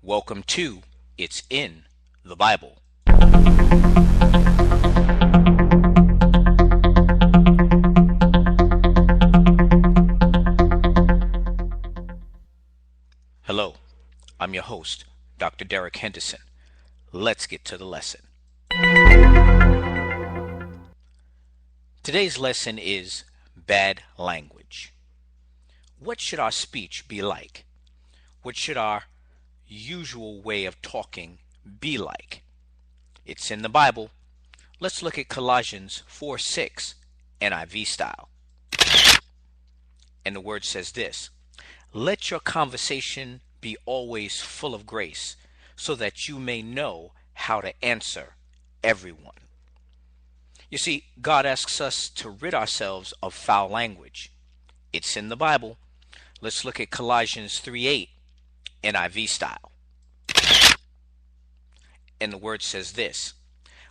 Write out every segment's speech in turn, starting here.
Welcome to It's in the Bible. Hello, I'm your host, Dr. Derek Henderson. Let's get to the lesson. Today's lesson is bad language. What should our speech be like? What should our usual way of talking be like? It's in the Bible. Let's look at Colossians 4:6, NIV style. And the word says this: let your conversation be always full of grace, so that you may know how to answer everyone. You see, God asks us to rid ourselves of foul language. It's in the Bible. Let's look at Colossians 3:8, NIV style. And the word says this: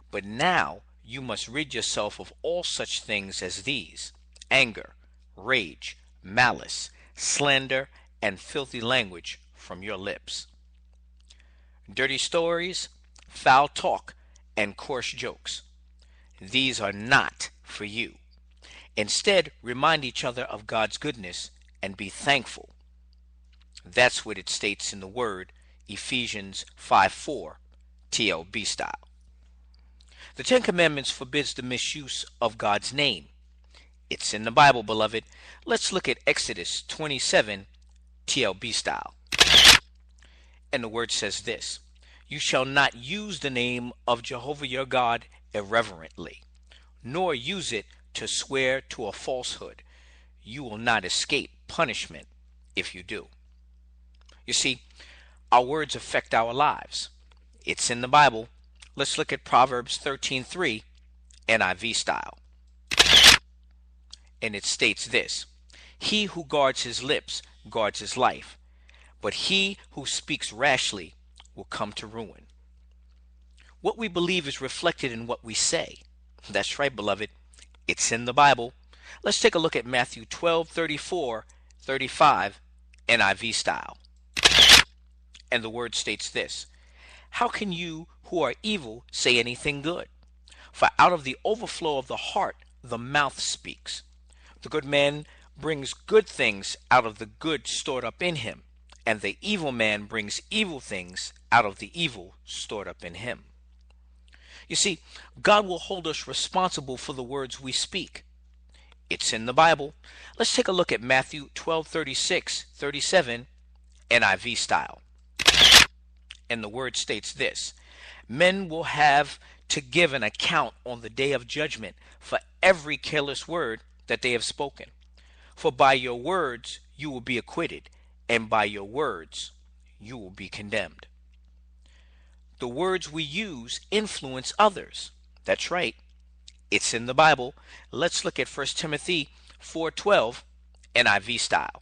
but now you must rid yourself of all such things as these: anger, rage, malice, slander, and filthy language from your lips. Dirty stories, foul talk, and coarse jokes. These are not for you. Instead, remind each other of God's goodness and be thankful. That's what it states in the word, Ephesians 5:4, TLB style. The Ten Commandments forbids the misuse of God's name. It's in the Bible, beloved. Let's look at Exodus 27, TLB style. And the word says this: you shall not use the name of Jehovah your God irreverently, nor use it to swear to a falsehood. You will not escape punishment if you do. You see, our words affect our lives. It's in the Bible. Let's look at Proverbs 13:3, NIV style. And it states this: he who guards his lips guards his life, but he who speaks rashly will come to ruin. What we believe is reflected in what we say. That's right, beloved. It's in the Bible. Let's take a look at Matthew 12:34-35, NIV style. And the word states this: how can you who are evil say anything good? For out of the overflow of the heart the mouth speaks. The good man brings good things out of the good stored up in him, and the evil man brings evil things out of the evil stored up in him. You see, God will hold us responsible for the words we speak. It's in the Bible. Let's take a look at Matthew 12:36-37, NIV style. And the word states this: men will have to give an account on the day of judgment for every careless word that they have spoken. For by your words you will be acquitted, and by your words you will be condemned. The words we use influence others. That's right. It's in the Bible. Let's look at 1 Timothy 4:12, NIV style.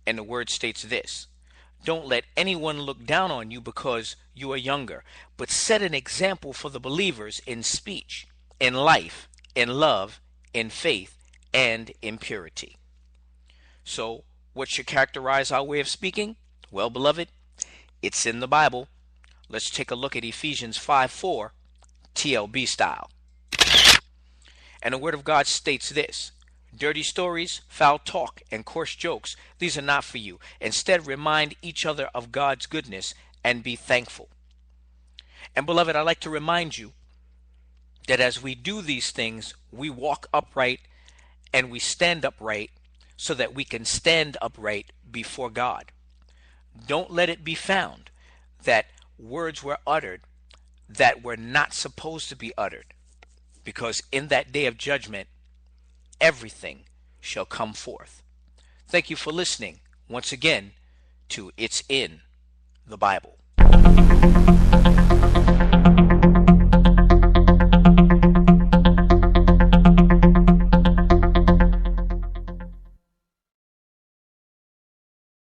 And the word states this: don't let anyone look down on you because you are younger, but set an example for the believers in speech, in life, in love, in faith, and in purity. So, what should characterize our way of speaking? Well, beloved, it's in the Bible. Let's take a look at Ephesians 5:4, TLB style. And the Word of God states this: dirty stories, foul talk, and coarse jokes, these are not for you. Instead, remind each other of God's goodness and be thankful. And beloved, I'd like to remind you that as we do these things, we walk upright and we stand upright so that we can stand upright before God. Don't let it be found that words were uttered that were not supposed to be uttered, because in that day of judgment, everything shall come forth. Thank you for listening once again to It's in the Bible.